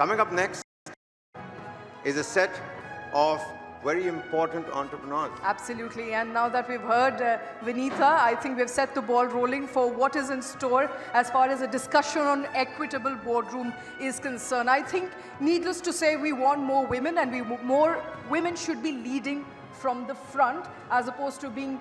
Coming up next is a set of very important entrepreneurs. Absolutely, and now that we've heard Vinitha, I think we've set the ball rolling for what is in store as far as a discussion on equitable boardroom is concerned. I think, needless to say, we want more women, and more women should be leading from the front as opposed to being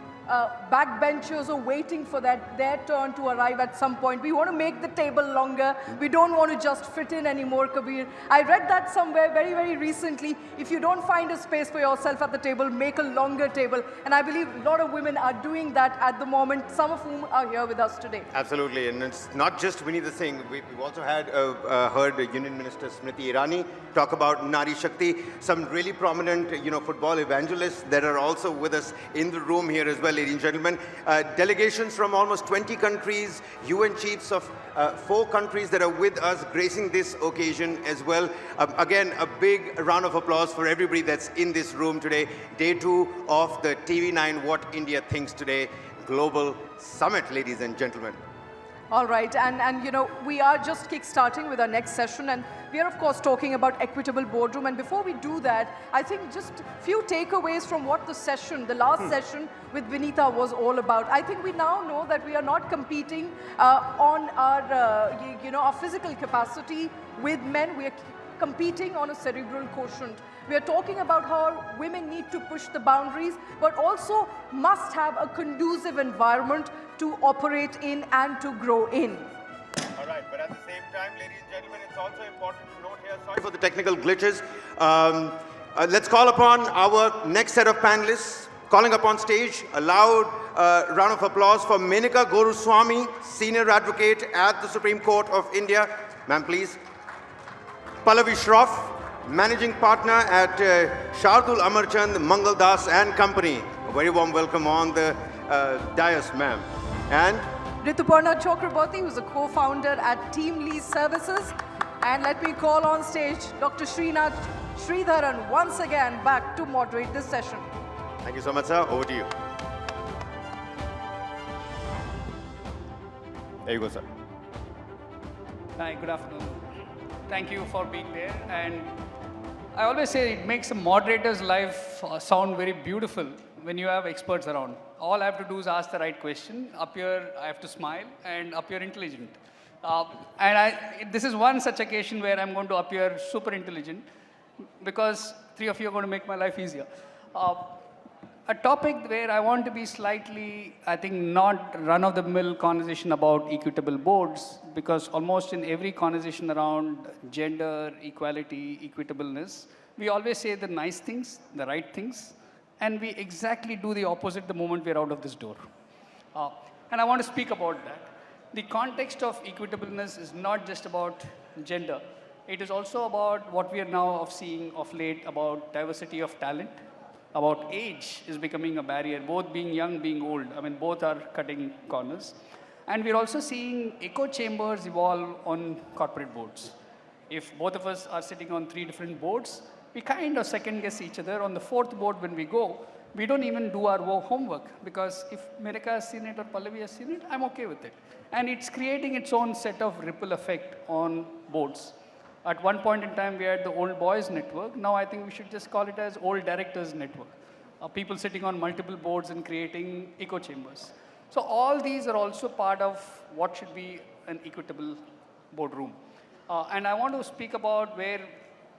backbenchers or waiting for their turn to arrive at some point. We want to make the table longer. We don't want to just fit in anymore, Kabir. I read that somewhere very, very recently. If you don't find a space for yourself at the table, make a longer table. And I believe a lot of women are doing that at the moment, some of whom are here with us today. Absolutely, and it's not just Vinitha Singh. We've also heard Union Minister Smriti Irani talk about Nari Shakti. Some really prominent, football evangelists that are also with us in the room here as well, ladies and gentlemen. Delegations from almost 20 countries, UN chiefs of 4 countries that are with us gracing this occasion as well. Again, a big round of applause for everybody that's in this room today. Day 2 of the TV9 What India Thinks Today Global Summit, ladies and gentlemen. All right, and we are just kick-starting with our next session, and we are, of course, talking about equitable boardroom. And before we do that, I think just a few takeaways from what the last session with Vinitha was all about. I think we now know that we are not competing on our physical capacity with men. We are competing on a cerebral quotient. We are talking about how women need to push the boundaries, but also must have a conducive environment to operate in and to grow in. All right, but at the same time, ladies and gentlemen, it's also important to note here, sorry for the technical glitches. Let's call upon our next set of panelists. Calling up on stage, a loud round of applause for Menaka Guruswamy, Senior Advocate at the Supreme Court of India. Ma'am, please. Pallavi Shroff, Managing Partner at Shardul Amarchand, Mangal Das and Company. A very warm welcome on the dais, ma'am. And Rituparna Chakraborty, who's a co-founder at Team Lease Services. And let me call on stage Dr. Srinath Sridharan once again back to moderate this session. Thank you so much, sir. Over to you. There you go, sir. Hi, good afternoon. Thank you for being there. And I always say it makes a moderator's life sound very beautiful when you have experts around. All I have to do is ask the right question, appear, I have to smile, and appear intelligent. This is one such occasion where I'm going to appear super intelligent because 3 of you are going to make my life easier. A topic where I want to be slightly, I think, not run-of-the-mill conversation about equitable boards, because almost in every conversation around gender, equality, equitableness, we always say the nice things, the right things, and we exactly do the opposite the moment we're out of this door. And I want to speak about that. The context of equitableness is not just about gender. It is also about what we are now seeing of late about diversity of talent, about age is becoming a barrier, both being young, being old. I mean, both are cutting corners. And we're also seeing echo chambers evolve on corporate boards. If both of us are sitting on 3 different boards, we kind of second guess each other. On the 4th board, when we go, we don't even do our homework, because if Menaka has seen it or Pallavi has seen it, I'm okay with it. And it's creating its own set of ripple effect on boards. At one point in time, we had the old boys network. Now I think we should just call it as old directors network. People sitting on multiple boards and creating echo chambers. So all these are also part of what should be an equitable boardroom. And I want to speak about where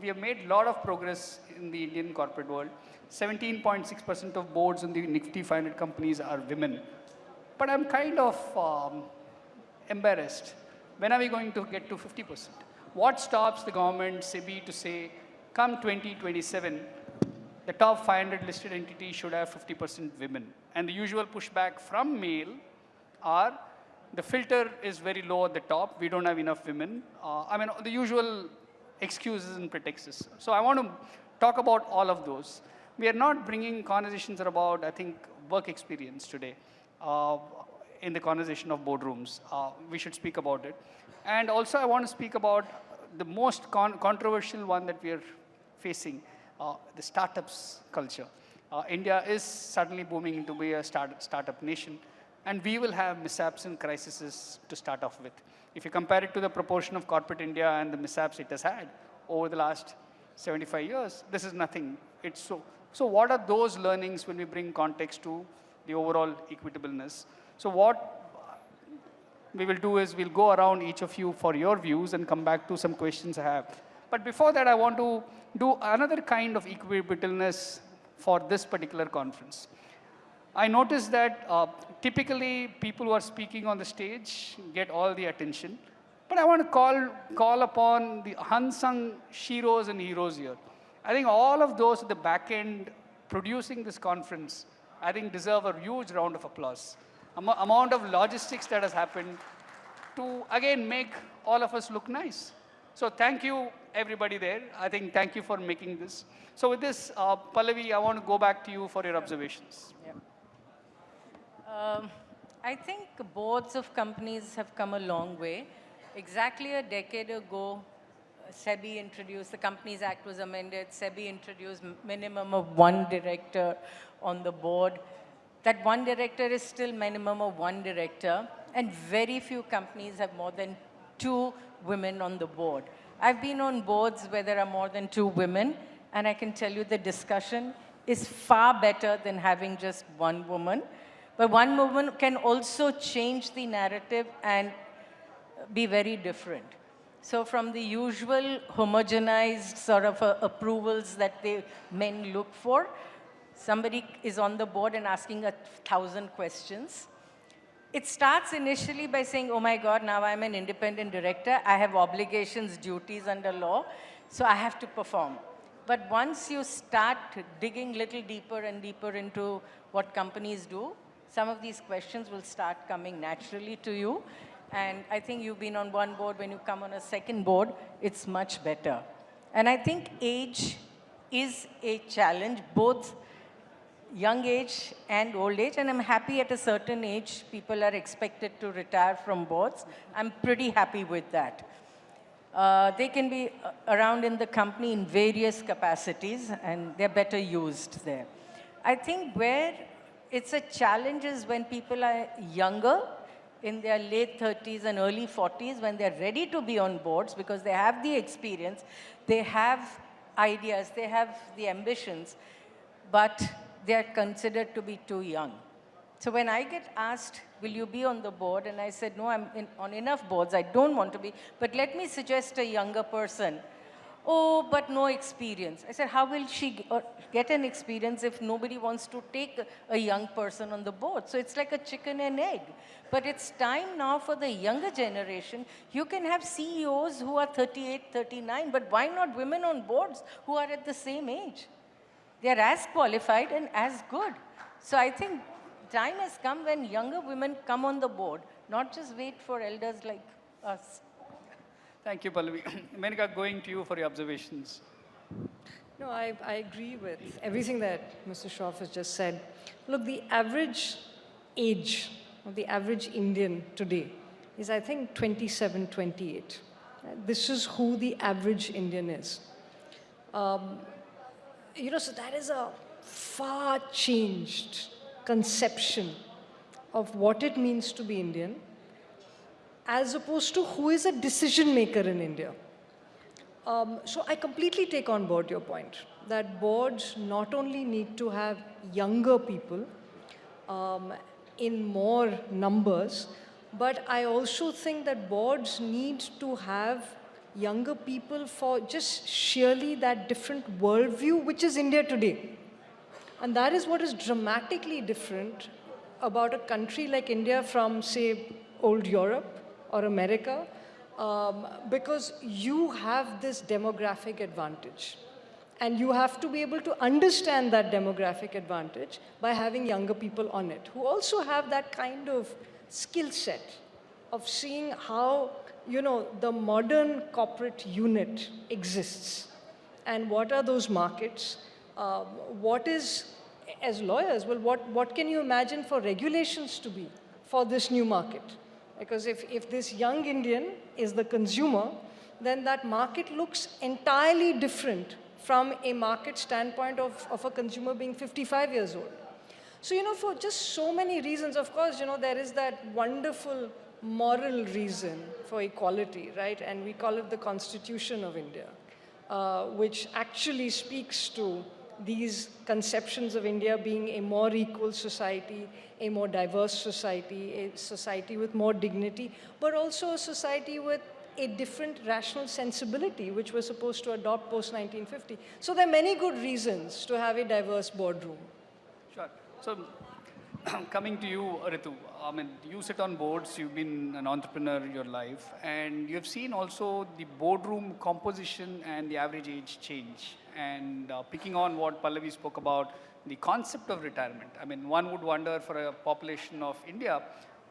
we have made a lot of progress in the Indian corporate world. 17.6% of boards in the Nifty 500 companies are women. But I'm kind of embarrassed. When are we going to get to 50%? What stops the government, SEBI, to say, come 2027, the top 500 listed entities should have 50% women? And the usual pushback from male are, the filter is very low at the top, we don't have enough women. The usual excuses and pretexts. So I want to talk about all of those. We are not bringing conversations about, I think, work experience today in the conversation of boardrooms. We should speak about it. And also I want to speak about the most controversial one that we are facing, the startups culture. India is suddenly booming to be a startup nation, and we will have mishaps and crises to start off with. If you compare it to the proportion of corporate India and the mishaps it has had, over the last 75 years. This is nothing. It's so what are those learnings when we bring context to the overall equitableness? So what we will do is we'll go around each of you for your views and come back to some questions I have. But before that, I want to do another kind of equitableness for this particular conference. I noticed that typically people who are speaking on the stage get all the attention. But I want to call upon the unsung sheroes and heroes here. I think all of those at the back end producing this conference, I think deserve a huge round of applause. Amount of logistics that has happened to, again, make all of us look nice. So thank you, everybody there. I think thank you for making this. So with this, Pallavi, I want to go back to you for your observations. Yeah. I think boards of companies have come a long way. Exactly a decade ago, SEBI introduced, the Companies Act was amended, SEBI introduced minimum of 1 director on the board. That 1 director is still minimum of 1 director, and very few companies have more than 2 women on the board. I've been on boards where there are more than 2 women, and I can tell you the discussion is far better than having just 1 woman. But 1 woman can also change the narrative and be very different. So from the usual homogenized sort of approvals that the men look for, somebody is on the board and asking 1,000 questions. It starts initially by saying, oh my God, now I'm an independent director. I have obligations, duties under law, so I have to perform. But once you start digging a little deeper and deeper into what companies do, some of these questions will start coming naturally to you. And I think you've been on 1 board. When you come on a 2nd board, it's much better. And I think age is a challenge, both young age and old age. And I'm happy at a certain age, people are expected to retire from boards. I'm pretty happy with that. They can be around in the company in various capacities, and they're better used there. I think where it's a challenge is when people are younger, in their late 30s and early 40s, when they're ready to be on boards because they have the experience, they have ideas, they have the ambitions, but they're considered to be too young. So when I get asked, will you be on the board? And I said, no, I'm on enough boards, I don't want to be, but let me suggest a younger person. Oh, but no experience. I said, how will she get an experience if nobody wants to take a young person on the board? So it's like a chicken and egg. But it's time now for the younger generation. You can have CEOs who are 38, 39, but why not women on boards who are at the same age? They're as qualified and as good. So I think time has come when younger women come on the board, not just wait for elders like us. Thank you, Pallavi. Menaka, going to you for your observations. No, I agree with everything that Mr. Shroff has just said. Look, the average age of the average Indian today is, I think, 27, 28. This is who the average Indian is. So that is a far changed conception of what it means to be Indian, as opposed to who is a decision maker in India. So I completely take on board your point that boards not only need to have younger people in more numbers, but I also think that boards need to have younger people for just sheerly that different worldview, which is India today. And that is what is dramatically different about a country like India from, say, old Europe or America, because you have this demographic advantage. And you have to be able to understand that demographic advantage by having younger people on it, who also have that kind of skill set of seeing how, the modern corporate unit exists. And what are those markets? What is, as lawyers, well, what can you imagine for regulations to be for this new market? Because if this young Indian is the consumer, then that market looks entirely different from a market standpoint of a consumer being 55 years old. So, for just so many reasons, of course, there is that wonderful moral reason for equality, right? And we call it the Constitution of India. which actually speaks to these conceptions of India being a more equal society, a more diverse society, a society with more dignity, but also a society with a different rational sensibility, which we're supposed to adopt post-1950. So there are many good reasons to have a diverse boardroom. Sure. So coming to you, Ritu, I mean, you sit on boards, you've been an entrepreneur your life, and you've seen also the boardroom composition and the average age change. And picking on what Pallavi spoke about, the concept of retirement. I mean, one would wonder for a population of India,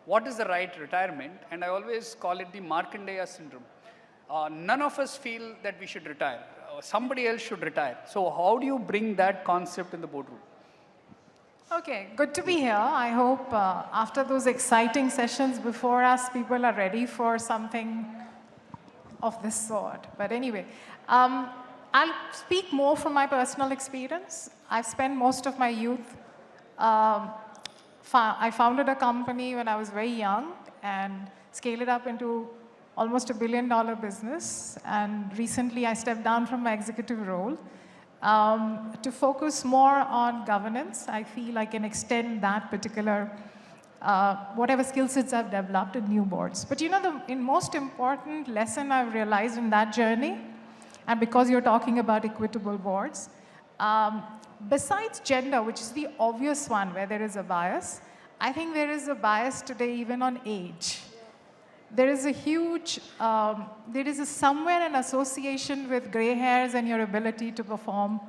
what is the right retirement? And I always call it the Markandeya syndrome. None of us feel that we should retire. Somebody else should retire. So how do you bring that concept in the boardroom? Okay, good to be here. I hope after those exciting sessions before us, people are ready for something of this sort. But anyway, I'll speak more from my personal experience. I've spent most of my youth, I founded a company when I was very young and scaled it up into almost $1 billion business. And recently I stepped down from my executive role to focus more on governance. I feel I can extend that particular, whatever skill sets I've developed in new boards. But you know, the most important lesson I've realized in that journey, and because you're talking about equitable boards, besides gender, which is the obvious one where there is a bias, I think there is a bias today even on age. There is a huge, somewhere an association with gray hairs and your ability to perform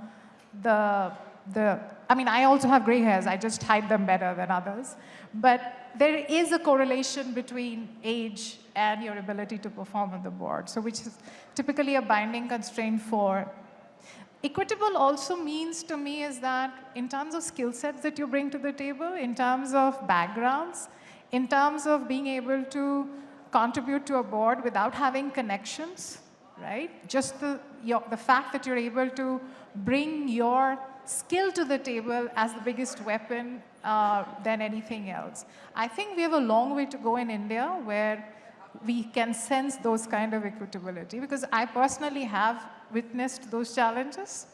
I mean, I also have gray hairs, I just hide them better than others. But there is a correlation between age and your ability to perform on the board, so which is typically a binding constraint for. Equitable also means to me is that in terms of skill sets that you bring to the table, in terms of backgrounds, in terms of being able to contribute to a board without having connections, right? Just the fact that you're able to bring your skill to the table as the biggest weapon than anything else. I think we have a long way to go in India where we can sense those kind of equitability, because I personally have witnessed those challenges.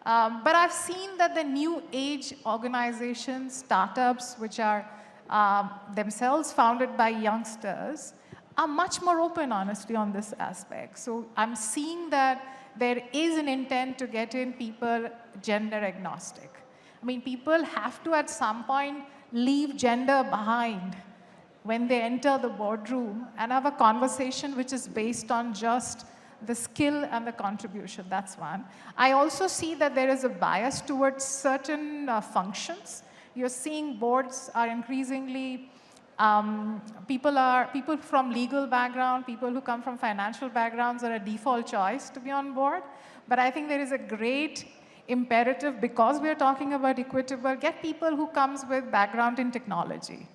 But I've seen that the new age organizations, startups, which are themselves founded by youngsters, are much more open, honestly, on this aspect. So I'm seeing that there is an intent to get in people gender agnostic. I mean, people have to at some point leave gender behind when they enter the boardroom and have a conversation which is based on just the skill and the contribution. That's one. I also see that there is a bias towards certain functions. You're seeing boards are increasingly, people from legal background, people who come from financial backgrounds are a default choice to be on board. But I think there is a great imperative, because we are talking about equitable, get people who comes with background in technology.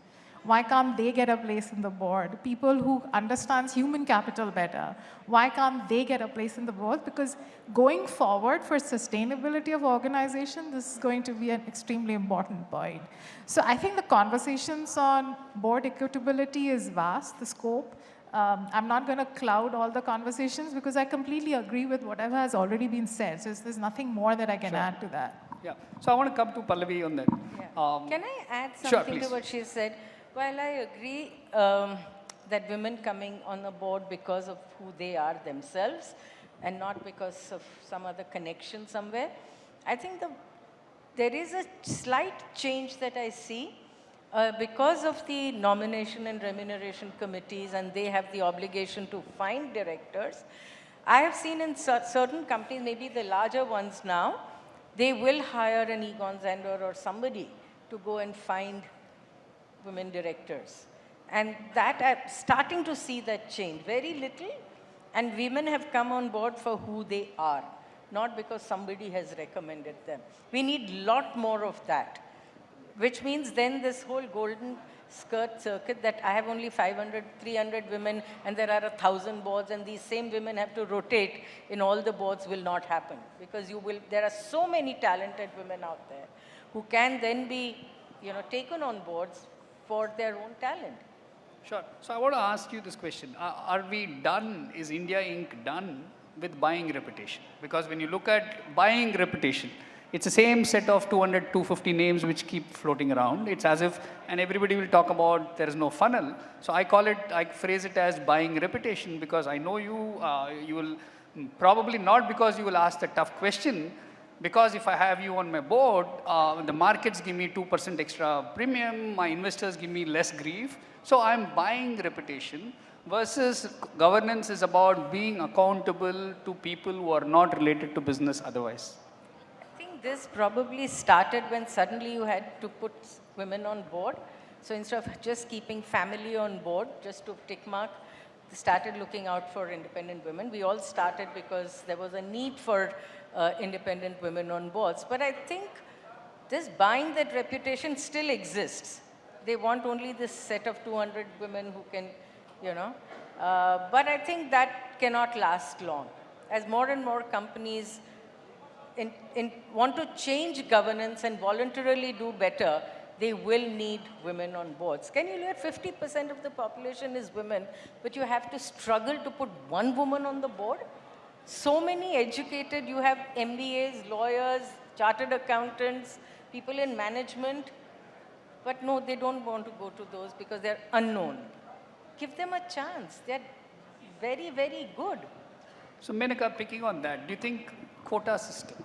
Why can't they get a place in the board? People who understands human capital better, why can't they get a place in the board? Because going forward for sustainability of organization, this is going to be an extremely important point. So I think the conversations on board equitability is vast, the scope. I'm not going to cloud all the conversations because I completely agree with whatever has already been said. So there's nothing more that I can add to that. Yeah. So I want to come to Pallavi on that. Yeah. Can I add something to what she said? While I agree that women coming on a board because of who they are themselves and not because of some other connection somewhere, I think there is a slight change that I see because of the nomination and remuneration committees, and they have the obligation to find directors. I have seen in certain companies, maybe the larger ones now, they will hire an Egon Zehnder or somebody to go and find women directors. And that I'm starting to see that change. Very little, and women have come on board for who they are, not because somebody has recommended them. We need a lot more of that, which means then this whole golden skirt circuit that I have only 500, 300 women and there are 1,000 boards and these same women have to rotate in all the boards will not happen, because there are so many talented women out there who can then be taken on boards for their own talent. Sure. So I want to ask you this question. Are we done? Is India Inc. done with buying reputation. Because when you look at buying reputation, it's the same set of 200, 250 names which keep floating around. It's as if, and everybody will talk about there is no funnel. So I phrase it as buying reputation, because I know you, you will probably not because you will ask the tough question, because if I have you on my board, the markets give me 2% extra premium, my investors give me less grief. So I'm buying reputation, versus governance is about being accountable to people who are not related to business otherwise. I think this probably started when suddenly you had to put women on board. So instead of just keeping family on board, just to tick mark, they started looking out for independent women. We all started because there was a need for independent women on boards. But I think this buying that reputation still exists. They want only this set of 200 women who can, you know. But I think that cannot last long. As more and more companies want to change governance and voluntarily do better, they will need women on boards. Can you hear 50% of the population is women, but you have to struggle to put one woman on the board? So many educated, you have MBAs, lawyers, chartered accountants, people in management, but no, they don't want to go to those because they're unknown. Give them a chance. They're very, very good. So Menaka, picking on that, do you think quota system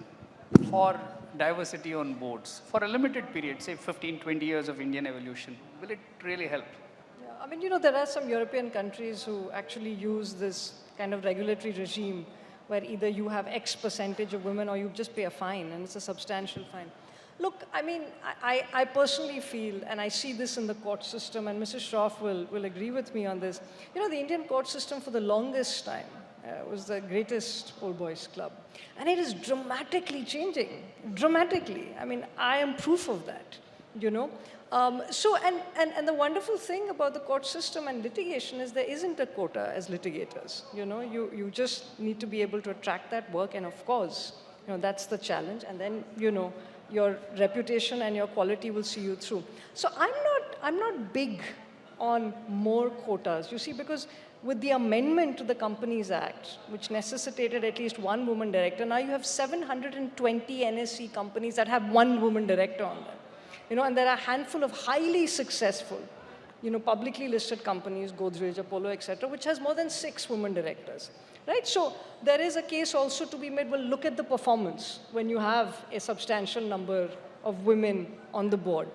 for diversity on boards for a limited period, say 15, 20 years of Indian evolution, will it really help? Yeah, I mean, you know, there are some European countries who actually use this kind of regulatory regime where either you have X percentage of women or you just pay a fine, and it's a substantial fine. Look, I mean, I personally feel, and I see this in the court system, and Mrs. Shroff will agree with me on this. You know, the Indian court system for the longest time was the greatest old boys club. And it is dramatically changing, dramatically. I mean, I am proof of that, you know. And the wonderful thing about the court system and litigation is there isn't a quota as litigators. You know, you just need to be able to attract that work, and of course, you know, that's the challenge. And then, you know, your reputation and your quality will see you through. So I'm not big on more quotas, you see, because with the amendment to the Companies Act, which necessitated at least one woman director, now you have 720 NSE companies that have one woman director on them. You know, and there are a handful of highly successful, you know, publicly listed companies, Godrej, Apollo, etc., which has more than 6 women directors. Right? So there is a case also to be made, well, look at the performance when you have a substantial number of women on the board.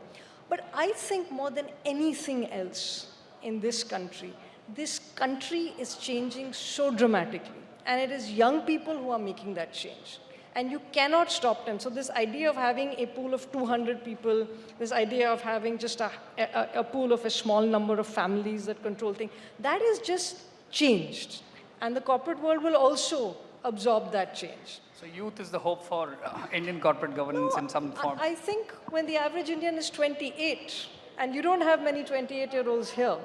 But I think more than anything else in this country is changing so dramatically. And it is young people who are making that change. And you cannot stop them. So this idea of having a pool of 200 people, this idea of having just a pool of a small number of families that control things, that is just changed. And the corporate world will also absorb that change. So youth is the hope for Indian corporate governance in some form. I think when the average Indian is 28, and you don't have many 28-year-olds here.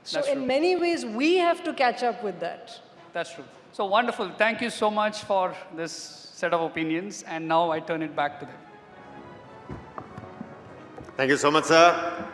So in many ways, we have to catch up with that. That's true. So wonderful. Thank you so much for this set of opinions. And now I turn it back to them. Thank you so much, sir.